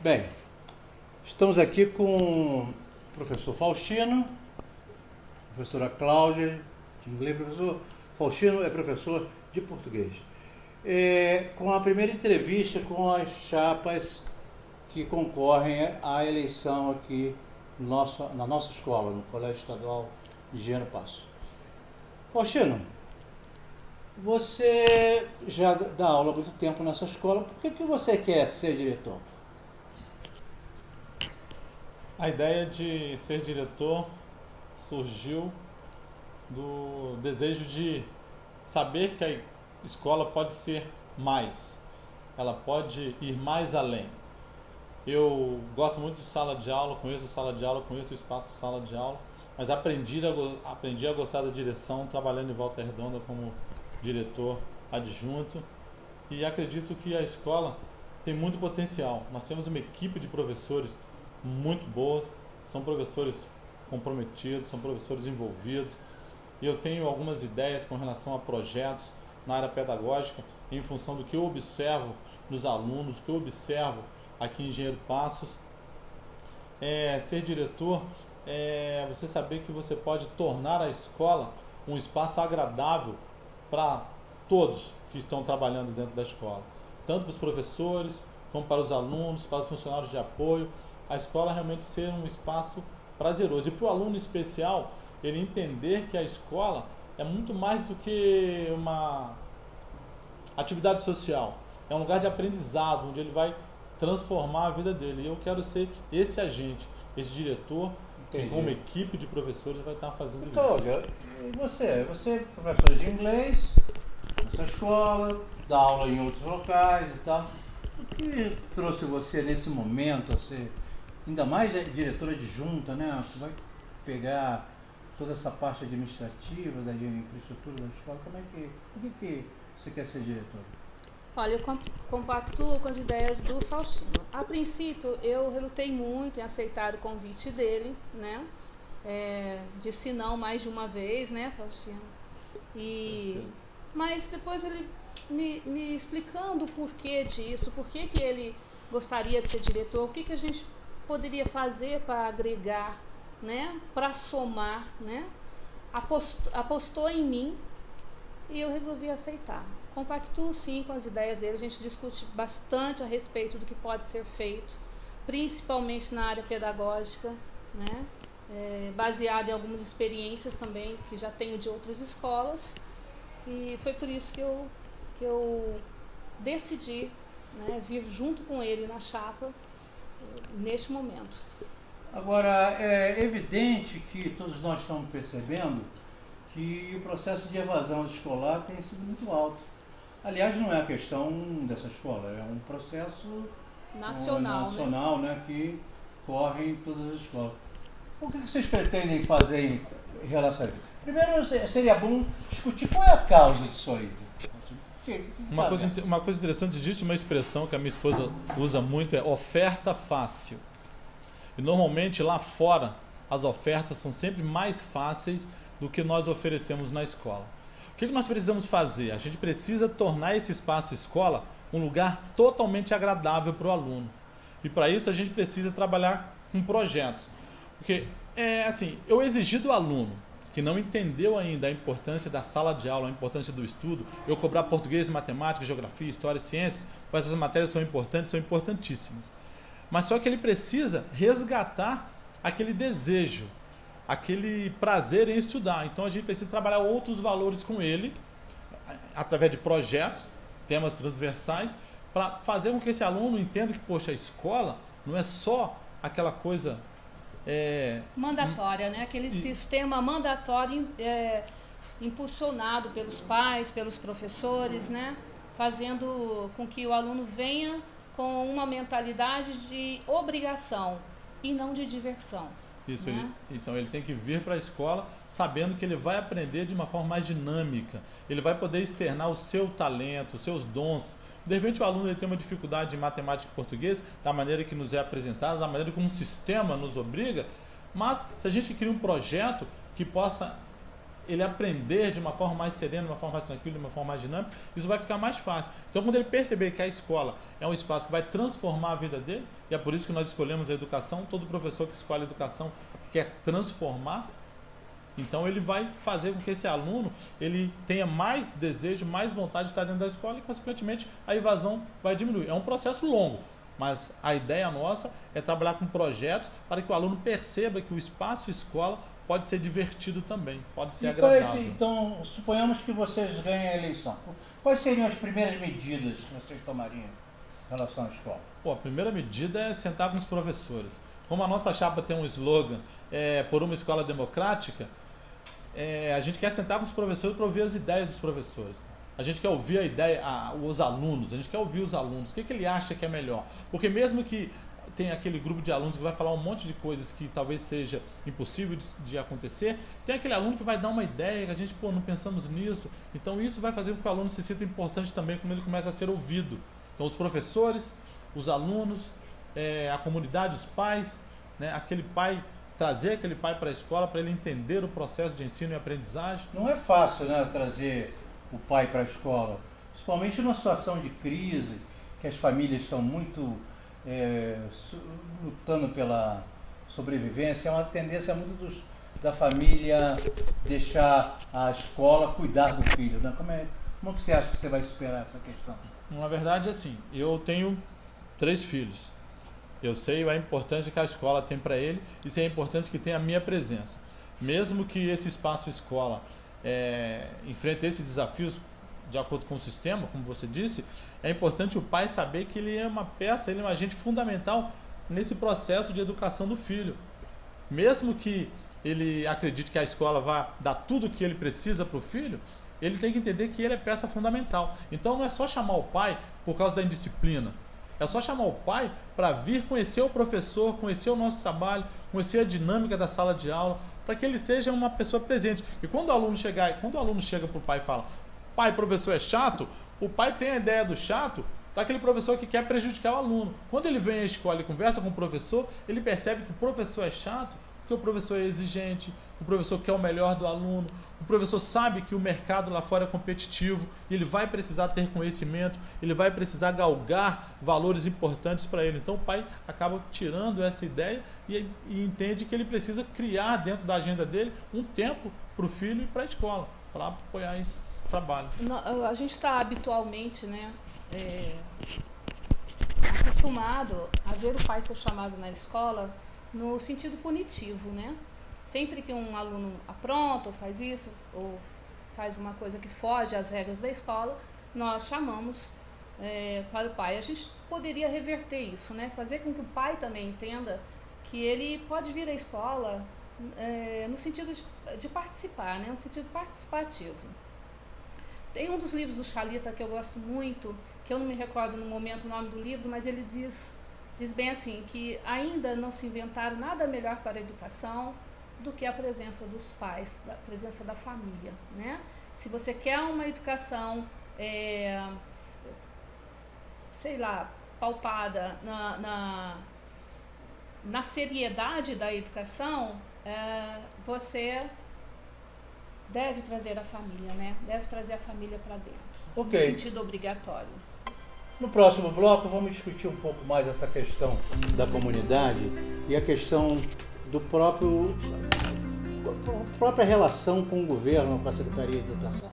Bem, estamos aqui com o professor Faustino, professora Cláudia, de inglês, professor Faustino é professor de português. Com a primeira entrevista com as chapas que concorrem à eleição aqui na nossa escola, no Colégio Estadual de Engenheiro Passo. Faustino, você já dá aula há muito tempo nessa escola, por que você quer ser diretor? A ideia de ser diretor surgiu do desejo de saber que a escola pode ser mais, ela pode ir mais além. Eu gosto muito de sala de aula, conheço sala de aula, conheço o espaço de sala de aula, mas aprendi a gostar da direção trabalhando em Volta Redonda como diretor adjunto e acredito que a escola tem muito potencial. Nós temos uma equipe de professores muito boas, são professores comprometidos, são professores envolvidos e eu tenho algumas ideias com relação a projetos na área pedagógica em função do que eu observo nos alunos, do que eu observo aqui em Engenheiro Passos. Ser diretor é você saber que você pode tornar a escola um espaço agradável para todos que estão trabalhando dentro da escola, tanto para os professores como para os alunos, para os funcionários de apoio, a escola realmente ser um espaço prazeroso. E para o aluno especial, ele entender que a escola é muito mais do que uma atividade social, é um lugar de aprendizado, onde ele vai transformar a vida dele. E eu quero ser esse agente, esse diretor, que com uma equipe de professores vai estar fazendo então, isso. Olha, você é professor de inglês nessa escola, dá aula em outros locais e tal. O que trouxe você nesse momento a ser, ainda mais diretora adjunta, né? Você vai pegar toda essa parte administrativa, da infraestrutura da escola, por que você quer ser diretora? Olha, eu compactuo com as ideias do Faustino. A princípio, eu relutei muito em aceitar o convite dele, né? Disse não mais de uma vez, né, Faustino? Mas depois ele me explicando o porquê disso, por que ele gostaria de ser diretor, o que a gente poderia fazer para agregar, né? Para somar, né? Apostou em mim e eu resolvi aceitar. Compactuo sim com as ideias dele, a gente discute bastante a respeito do que pode ser feito, principalmente na área pedagógica, né? Baseado em algumas experiências também que já tenho de outras escolas, e foi por isso que eu decidi, né, vir junto com ele na chapa neste momento. Agora, é evidente que todos nós estamos percebendo que o processo de evasão escolar tem sido muito alto. Aliás, não é a questão dessa escola, é um processo nacional, né, que corre em todas as escolas. O que vocês pretendem fazer em relação a isso? Primeiro, seria bom discutir qual é a causa disso aí. Uma coisa interessante disso, uma expressão que a minha esposa usa muito é oferta fácil. E normalmente lá fora as ofertas são sempre mais fáceis do que nós oferecemos na escola. O que nós precisamos fazer? A gente precisa tornar esse espaço escola um lugar totalmente agradável para o aluno. E para isso a gente precisa trabalhar com projetos. Porque, eu exigi do aluno que não entendeu ainda a importância da sala de aula, a importância do estudo, eu cobrar português, matemática, geografia, história, ciências, pois essas matérias são importantes, são importantíssimas. Mas só que ele precisa resgatar aquele desejo, aquele prazer em estudar. Então a gente precisa trabalhar outros valores com ele, através de projetos, temas transversais, para fazer com que esse aluno entenda que, poxa, a escola não é só aquela coisa mandatória, né? Aquele sistema mandatório impulsionado pelos pais, pelos professores, né? Fazendo com que o aluno venha com uma mentalidade de obrigação e não de diversão. Isso, né? Então ele tem que vir para a escola sabendo que ele vai aprender de uma forma mais dinâmica, ele vai poder externar o seu talento, os seus dons. De repente o aluno ele tem uma dificuldade em matemática e português, da maneira que nos é apresentado, da maneira como o sistema nos obriga, mas se a gente cria um projeto que possa ele aprender de uma forma mais serena, de uma forma mais tranquila, de uma forma mais dinâmica, isso vai ficar mais fácil. Então, quando ele perceber que a escola é um espaço que vai transformar a vida dele, e é por isso que nós escolhemos a educação, todo professor que escolhe a educação quer transformar, então ele vai fazer com que esse aluno ele tenha mais desejo, mais vontade de estar dentro da escola e, consequentemente, a evasão vai diminuir. É um processo longo, mas a ideia nossa é trabalhar com projetos para que o aluno perceba que o espaço escola pode ser divertido também, pode ser agradável. Então, suponhamos que vocês ganhem a eleição. Quais seriam as primeiras medidas que vocês tomariam em relação à escola? Pô, a primeira medida é sentar com os professores. Como a nossa chapa tem um slogan, por uma escola democrática, a gente quer sentar com os professores para ouvir as ideias dos professores. A gente quer ouvir os alunos, a gente quer ouvir os alunos, o que ele acha que é melhor. Porque mesmo que tem aquele grupo de alunos que vai falar um monte de coisas que talvez seja impossível de acontecer, tem aquele aluno que vai dar uma ideia, que a gente, não pensamos nisso. Então isso vai fazer com que o aluno se sinta importante também quando ele começa a ser ouvido. Então os professores, os alunos, a comunidade, os pais, né, trazer aquele pai para a escola para ele entender o processo de ensino e aprendizagem. Não é fácil, né, trazer o pai para a escola, principalmente numa situação de crise, que as famílias estão muito lutando pela sobrevivência. É uma tendência muito da família deixar a escola cuidar do filho, né? Como que você acha que você vai superar essa questão? Na verdade, assim, eu tenho 3 filhos. Eu sei a importância que a escola tem para ele e sei a importância que tem a minha presença. Mesmo que esse espaço escola enfrente esses desafios de acordo com o sistema, como você disse, é importante o pai saber que ele é uma peça, ele é um agente fundamental nesse processo de educação do filho. Mesmo que ele acredite que a escola vai dar tudo o que ele precisa para o filho, ele tem que entender que ele é peça fundamental. Então não é só chamar o pai por causa da indisciplina. É só chamar o pai para vir conhecer o professor, conhecer o nosso trabalho, conhecer a dinâmica da sala de aula, para que ele seja uma pessoa presente. E quando o aluno chega para o pai e fala: pai, professor é chato, o pai tem a ideia do chato daquele professor que quer prejudicar o aluno. Quando ele vem à escola e conversa com o professor, ele percebe que o professor é chato porque o professor é exigente, o professor quer o melhor do aluno, o professor sabe que o mercado lá fora é competitivo e ele vai precisar ter conhecimento, ele vai precisar galgar valores importantes para ele. Então o pai acaba tirando essa ideia e entende que ele precisa criar dentro da agenda dele um tempo para o filho e para a escola, para apoiar esse trabalho. A gente está habitualmente, né, acostumado a ver o pai ser chamado na escola no sentido punitivo, né? Sempre que um aluno apronta ou faz isso, ou faz uma coisa que foge às regras da escola, nós chamamos para o pai. A gente poderia reverter isso, né? Fazer com que o pai também entenda que ele pode vir à escola no sentido de participar, né? No sentido participativo. Tem um dos livros do Chalita que eu gosto muito, que eu não me recordo no momento o nome do livro, mas ele diz bem assim, que ainda não se inventaram nada melhor para a educação do que a presença dos pais, a presença da família, né? Se você quer uma educação, pautada na seriedade da educação, você deve trazer a família, né? Deve trazer a família para dentro, no sentido obrigatório. No próximo bloco vamos discutir um pouco mais essa questão da comunidade e a questão do própria relação com o governo, com a Secretaria de Educação.